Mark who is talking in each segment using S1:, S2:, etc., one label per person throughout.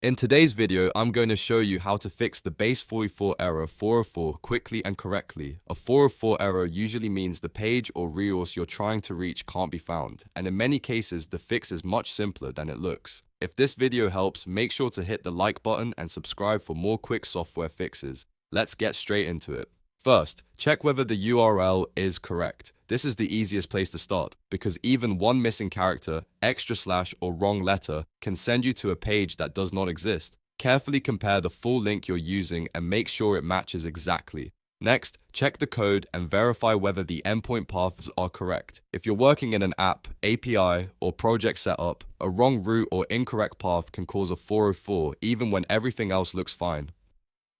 S1: In today's video, I'm going to show you how to fix the Base44 error 404 quickly and correctly. A 404 error usually means the page or resource you're trying to reach can't be found, and in many cases, the fix is much simpler than it looks. If this video helps, make sure to hit the like button and subscribe for more quick software fixes. Let's get straight into it. First, check whether the URL is correct. This is the easiest place to start, because even one missing character, extra slash, or wrong letter can send you to a page that does not exist. Carefully compare the full link you're using and make sure it matches exactly. Next, check the code and verify whether the endpoint paths are correct. If you're working in an app, API, or project setup, a wrong route or incorrect path can cause a 404 even when everything else looks fine.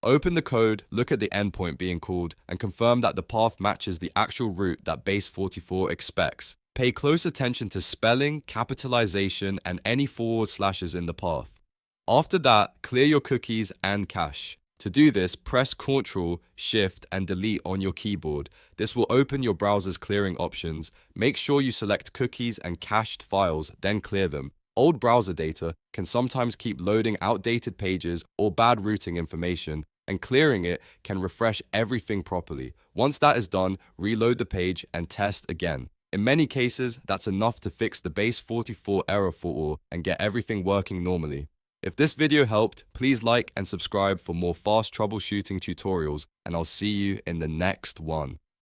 S1: Open the code, look at the endpoint being called, and confirm that the path matches the actual route that Base44 expects. Pay close attention to spelling, capitalization, and any forward slashes in the path. After that, clear your cookies and cache. To do this, press Ctrl+Shift+Delete on your keyboard. This will open your browser's clearing options. Make sure you select cookies and cached files, then clear them. Old browser data can sometimes keep loading outdated pages or bad routing information, and clearing it can refresh everything properly. Once that is done, reload the page and test again. In many cases, that's enough to fix the Base44 error for all and get everything working normally. If this video helped, please like and subscribe for more fast troubleshooting tutorials, and I'll see you in the next one.